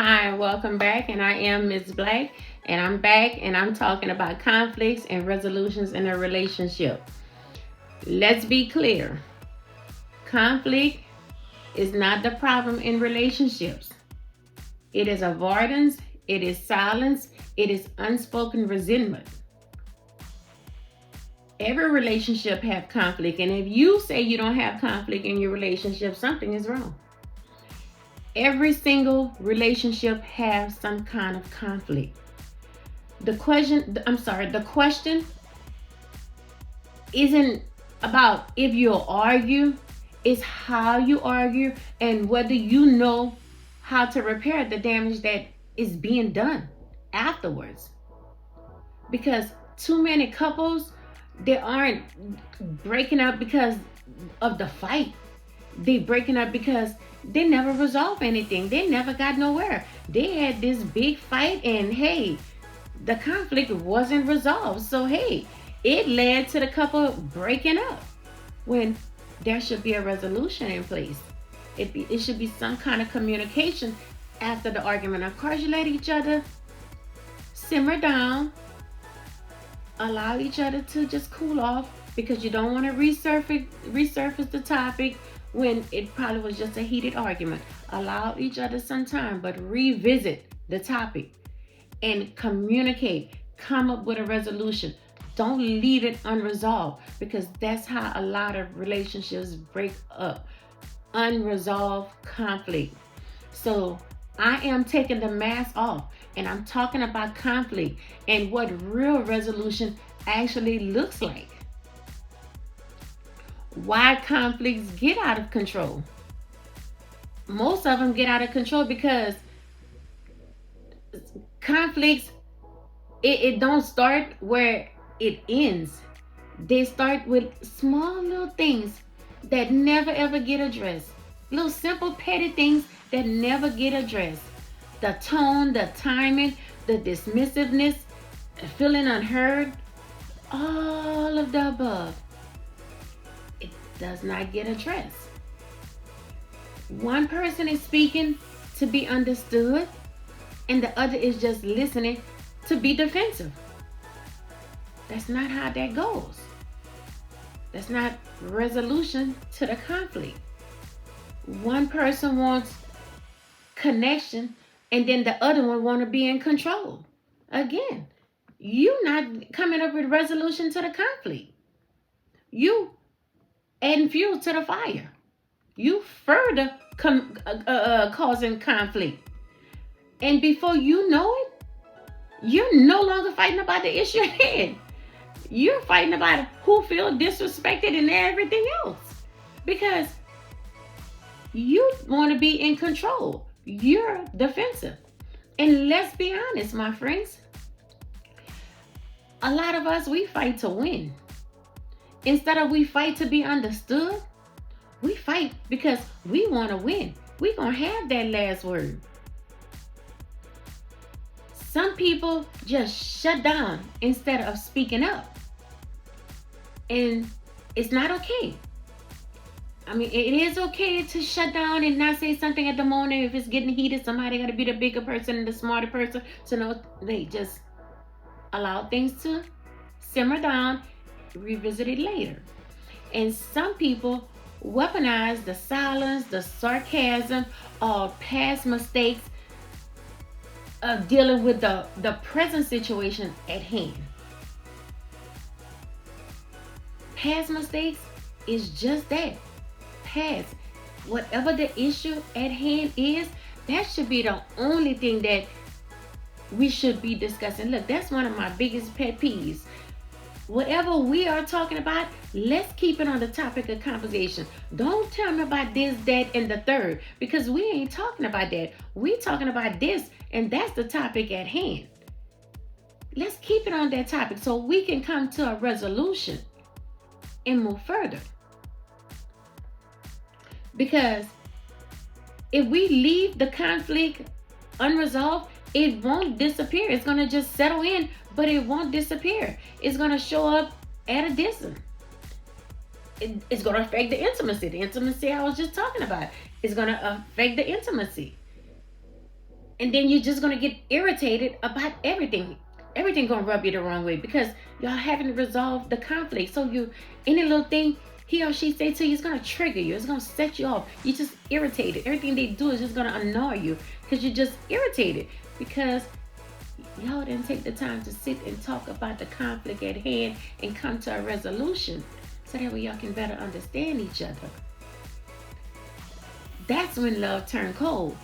Hi, welcome back. And I am Ms. Black, and I'm back and I'm talking about conflicts and resolutions in a relationship. Let's be clear, conflict is not the problem in relationships. It is avoidance, it is silence, it is unspoken resentment. Every relationship have conflict, and if you say you don't have conflict in your relationship, something is wrong. Every single relationship has some kind of conflict. The question isn't about if you'll argue, it's how you argue and whether you know how to repair the damage that is being done afterwards. Because too many couples, they aren't breaking up because of the fight. They breaking up because they never resolve anything. They never got nowhere. They had this big fight, and hey, the conflict wasn't resolved. So hey, it led to the couple breaking up when there should be a resolution in place. It should be some kind of communication after the argument. Of course, you let each other simmer down, allow each other to just cool off because you don't want to resurface the topic when it probably was just a heated argument. Allow each other some time, but revisit the topic and communicate, come up with a resolution. Don't leave it unresolved because that's how a lot of relationships break up. Unresolved conflict. So I am taking the mask off and I'm talking about conflict and what real resolution actually looks like. Why conflicts get out of control. Most of them get out of control because conflicts, it don't start where it ends. They start with small little things that never ever get addressed. Little simple petty things that never get addressed. The tone, the timing, the dismissiveness, feeling unheard, all of the above. It does not get addressed. One person is speaking to be understood, and the other is just listening to be defensive. That's not how that goes. That's not resolution to the conflict. One person wants connection and then the other one want to be in control. Again, you not coming up with resolution to the conflict. You adding fuel to the fire. You further causing conflict. And before you know it, you're no longer fighting about the issue at hand. You're fighting about who feels disrespected and everything else. Because you want to be in control. You're defensive. And let's be honest, my friends. A lot of us, we fight to win. Instead of we fight to be understood, we fight because we want to win. We're going to have that last word. Some people just shut down instead of speaking up. And it's not okay. I mean, it is okay to shut down and not say something at the moment. If it's getting heated, somebody got to be the bigger person and the smarter person. So no, they just allow things to simmer down, revisit it later. And some people weaponize the silence, the sarcasm, or past mistakes of dealing with the present situation at hand. Past mistakes is just that. Past. Whatever the issue at hand is, that should be the only thing that we should be discussing. Look, that's one of my biggest pet peeves. Whatever we are talking about, let's keep it on the topic of conversation. Don't tell me about this, that, and the third, because we ain't talking about that. We talking about this, and that's the topic at hand. Let's keep it on that topic so we can come to a resolution and move further. Because if we leave the conflict unresolved, it won't disappear. It's going to just settle in, but it won't disappear. It's going to show up at a distance. It's going to affect the intimacy. The intimacy I was just talking about. It's going to affect the intimacy. And then you're just gonna get irritated about everything. Everything gonna rub you the wrong way because y'all haven't resolved the conflict. So you, any little thing he or she say to you, it's gonna trigger you. It's gonna set you off. You're just irritated. Everything they do is just gonna annoy you because you're just irritated because y'all didn't take the time to sit and talk about the conflict at hand and come to a resolution so that way y'all can better understand each other. That's when love turned cold.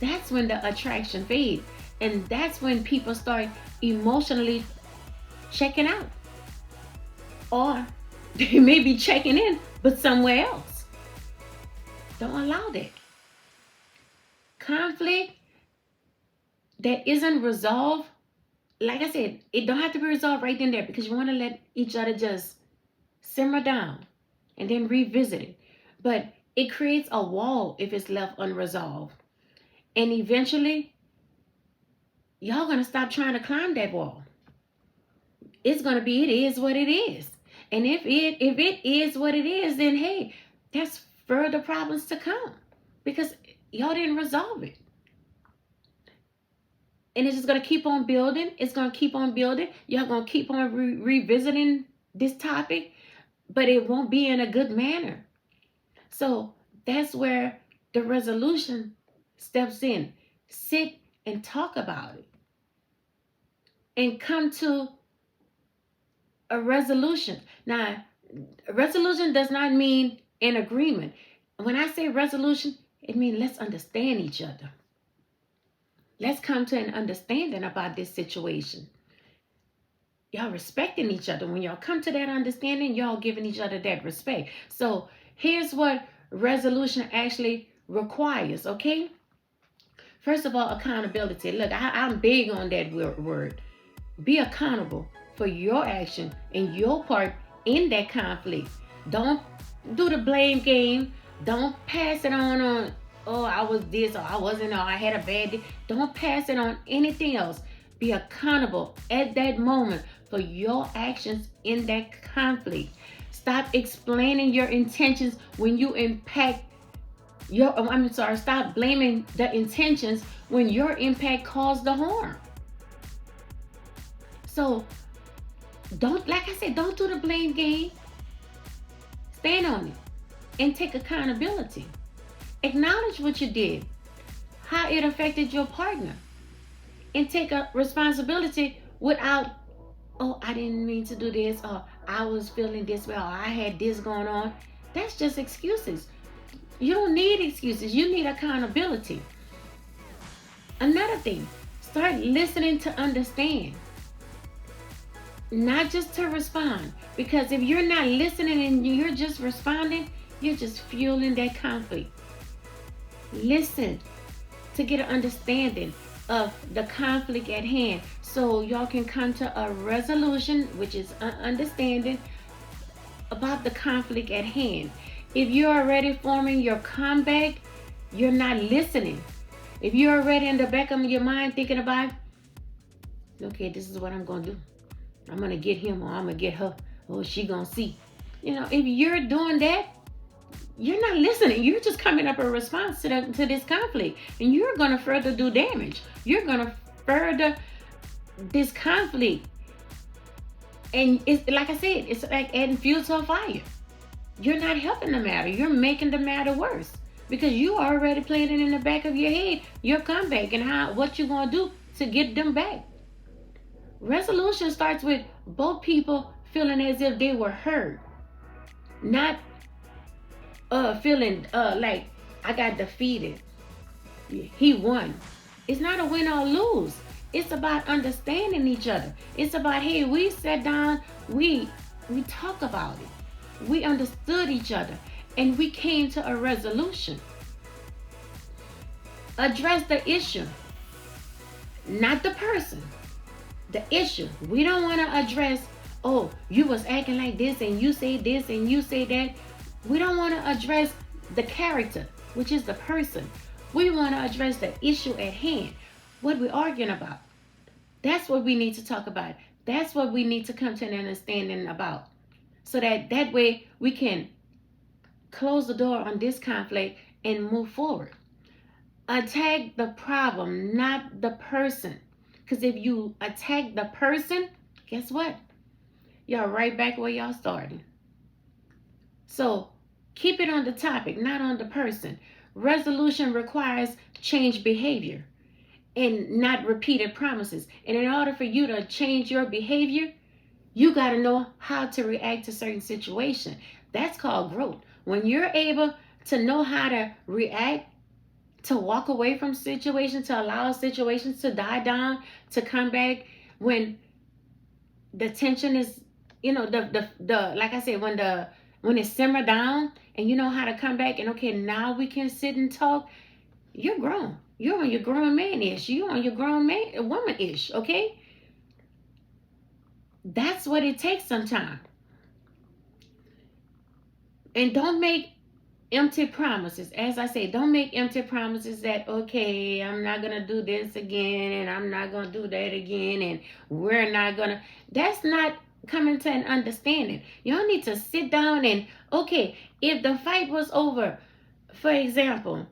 That's when the attraction fades. And that's when people start emotionally checking out. Or they may be checking in, but somewhere else. Don't allow that. Conflict that isn't resolved, like I said, it don't have to be resolved right then there because you want to let each other just simmer down and then revisit it. But it creates a wall if it's left unresolved. And eventually, y'all gonna stop trying to climb that wall. It's gonna be, it is what it is. And if it is what it is, then hey, that's further problems to come because y'all didn't resolve it. And it's just gonna keep on building. It's gonna keep on building. Y'all gonna keep on revisiting this topic, but it won't be in a good manner. So that's where the resolution steps in. Sit and talk about it and come to a resolution. Now, a resolution does not mean an agreement. When I say resolution, it means let's understand each other. Let's come to an understanding about this situation. Y'all respecting each other. When y'all come to that understanding, y'all giving each other that respect. So here's what resolution actually requires, okay? First of all, accountability. Look, I'm big on that word. Be accountable for your action and your part in that conflict. Don't do the blame game. Don't pass it on, oh, I was this, or I wasn't, or I had a bad day. Don't pass it on anything else. Be accountable at that moment for your actions in that conflict. Stop explaining your intentions when you impact stop blaming the intentions when your impact caused the harm. So don't, like I said, don't do the blame game. Stand on it and take accountability. Acknowledge what you did, how it affected your partner, and take a responsibility without, oh, I didn't mean to do this, or I was feeling this way, or I had this going on. That's just excuses. You don't need excuses. You need accountability. Another thing, start listening to understand, not just to respond. Because if you're not listening and you're just responding, you're just fueling that conflict. Listen to get an understanding of the conflict at hand so y'all can come to a resolution, which is an understanding about the conflict at hand. If you're already forming your comeback, you're not listening. If you're already in the back of your mind thinking about, okay, this is what I'm going to do. I'm going to get him or I'm going to get her. Oh, she going to see. If you're doing that, you're not listening. You're just coming up a response to this conflict. And you're going to further do damage. You're going to further this conflict. And it's like I said, it's like adding fuel to a fire. You're not helping the matter. You're making the matter worse because you are already planning in the back of your head your comeback and what you're going to do to get them back. Resolution starts with both people feeling as if they were heard, not feeling like I got defeated. He won. It's not a win or lose. It's about understanding each other. It's about, hey, we sat down, we talk about it. We understood each other and we came to a resolution. Address the issue, not the person. The issue. We don't want to address, oh, you was acting like this and you say this and you say that. We don't want to address the character, which is the person. We want to address the issue at hand. What we're arguing about. That's what we need to talk about. That's what we need to come to an understanding about. So that way we can close the door on this conflict and move forward. Attack the problem, not the person. Because if you attack the person, guess what? You're right back where y'all started. So keep it on the topic, not on the person. Resolution requires change behavior and not repeated promises. And in order for you to change your behavior, you got to know how to react to certain situations. That's called growth. When you're able to know how to react, to walk away from situations, to allow situations to die down, to come back when the tension is, the like I said, when it simmer down and you know how to come back and okay, now we can sit and talk. You're grown. You're on your grown man-ish. You're on your grown man woman-ish, okay? That's what it takes sometimes. And don't make empty promises. As I say, don't make empty promises that, okay, I'm not going to do this again and I'm not going to do that again and we're not going to. That's not coming to an understanding. You don't need to sit down and, okay, if the fight was over, for example,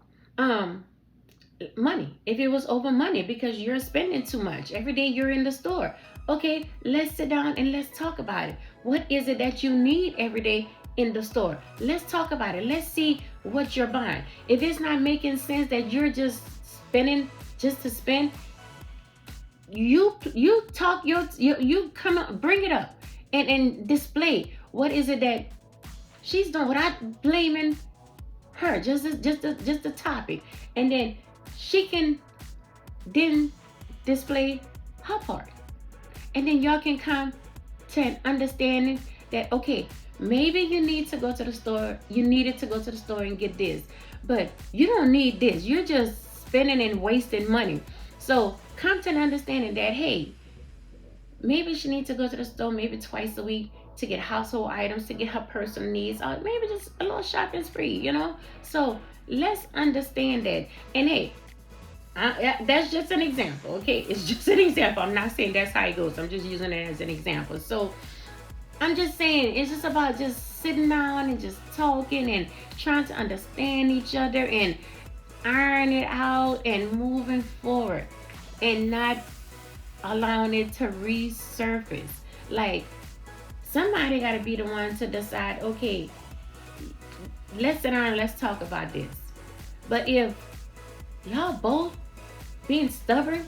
money, if it was over money because you're spending too much every day you're in the store, okay, let's sit down and let's talk about it. What is it that you need every day in the store? Let's talk about it. Let's see what you're buying. If it's not making sense that you're just spending just to spend, you talk you come up, bring it up and display what is it that she's doing without blaming her, just the topic, and then she can then display her part, and then y'all can come to an understanding that okay, maybe you need to go to the store, you needed to go to the store and get this, but you don't need this, you're just spending and wasting money. So come to an understanding that hey, maybe she needs to go to the store maybe twice a week to get household items, to get her personal needs, or maybe just a little shopping spree, So let's understand that. And hey, that's just an example, okay? It's just an example. I'm not saying that's how it goes. I'm just using it as an example. So I'm just saying it's just about just sitting down and just talking and trying to understand each other and iron it out and moving forward and not allowing it to resurface. Like somebody got to be the one to decide, okay, let's sit down and let's talk about this. But if y'all both being stubborn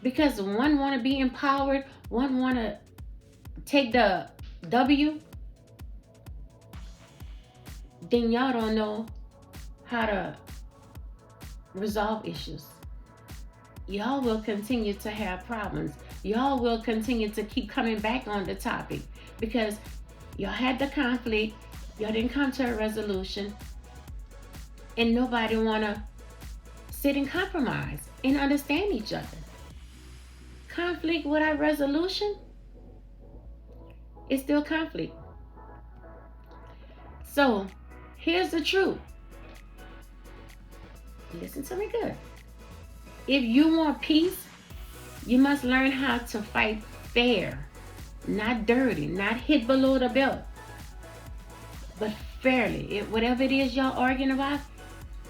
because one want to be empowered, one want to take the W, then y'all don't know how to resolve issues. Y'all will continue to have problems. Y'all will continue to keep coming back on the topic because y'all had the conflict, y'all didn't come to a resolution, and nobody want to sit and compromise and understand each other. Conflict without resolution is still conflict. So here's the truth. Listen to me good. If you want peace, you must learn how to fight fair, not dirty, not hit below the belt, but fairly. Whatever it is y'all arguing about,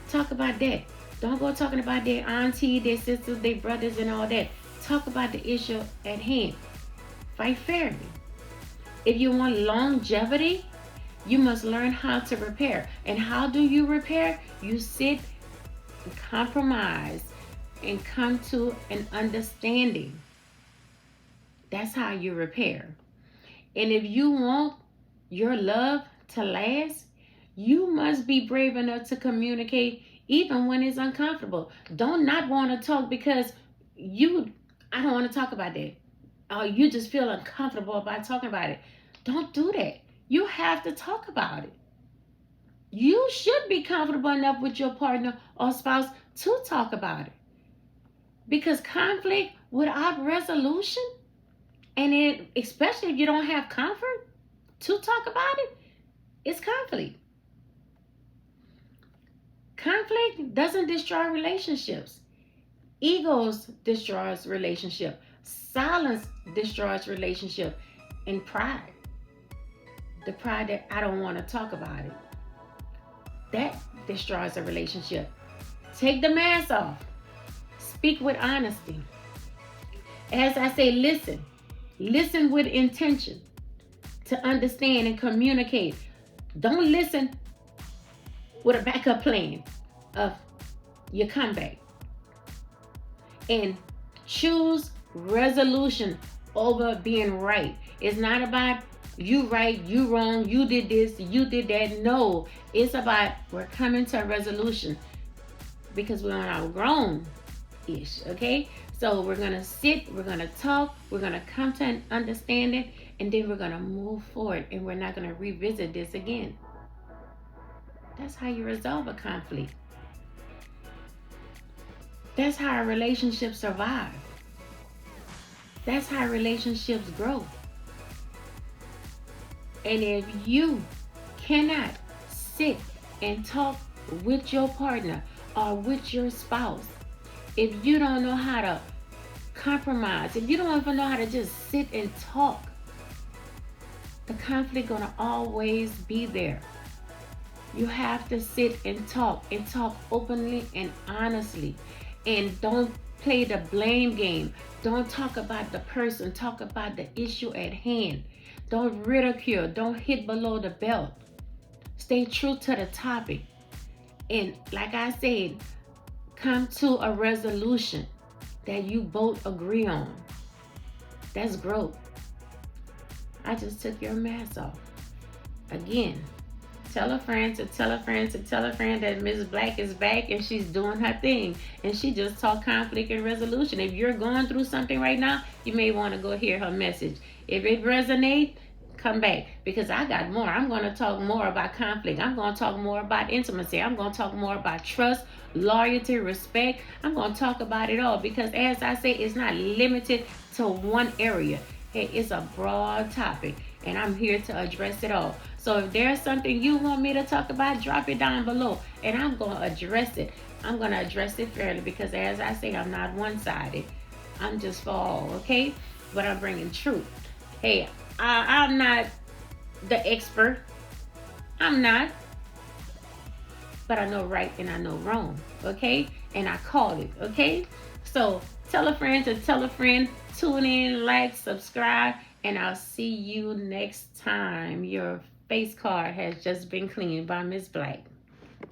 talk about that. Don't go talking about their auntie, their sisters, their brothers, and all that. Talk about the issue at hand. Fight fairly. If you want longevity, you must learn how to repair. And how do you repair? You sit and compromise and come to an understanding. That's how you repair. And if you want your love to last, you must be brave enough to communicate even when it's uncomfortable. Don't not want to talk because I don't want to talk about that. Or you just feel uncomfortable about talking about it. Don't do that. You have to talk about it. You should be comfortable enough with your partner or spouse to talk about it. Because conflict without resolution, and especially if you don't have comfort to talk about it, it's conflict. Conflict doesn't destroy relationships. Egos destroys relationship. Silence destroys relationship. And pride. The pride that I don't want to talk about it. That destroys a relationship. Take the mask off. Speak with honesty. As I say, listen. Listen with intention to understand and communicate. Don't listen with a backup plan of your comeback. And choose resolution over being right. It's not about you right, you wrong, you did this, you did that. No, it's about we're coming to a resolution because we're on our grown ish. Okay, so we're gonna sit, we're gonna talk, we're gonna come to an understanding, and then we're gonna move forward, and we're not gonna revisit this again. That's how you resolve a conflict. That's how a relationship survives. That's how relationships grow. And if you cannot sit and talk with your partner or with your spouse, if you don't know how to compromise, if you don't even know how to just sit and talk, the conflict gonna always be there. You have to sit and talk openly and honestly. And don't play the blame game. Don't talk about the person, talk about the issue at hand. Don't ridicule, don't hit below the belt. Stay true to the topic. And like I said, come to a resolution that you both agree on. That's growth. I just took your mask off. Again, tell a friend to tell a friend to tell a friend that Ms. Black is back and she's doing her thing. And she just taught conflict and resolution. If you're going through something right now, you may want to go hear her message. If it resonates, come back, because I got more. I'm going to talk more about conflict. I'm going to talk more about intimacy. I'm going to talk more about trust, loyalty, respect. I'm going to talk about it all, because as I say, it's not limited to one area. Hey, it's a broad topic, and I'm here to address it all. So if there's something you want me to talk about, drop it down below, and I'm going to address it. I'm going to address it fairly, because as I say, I'm not one-sided. I'm just for all, okay? But I'm bringing truth. Hey, I'm not the expert. I'm not. But I know right and I know wrong, okay? And I call it, okay? So tell a friend to tell a friend. Tune in, like, subscribe, and I'll see you next time. Your face card has just been cleaned by Miss Black.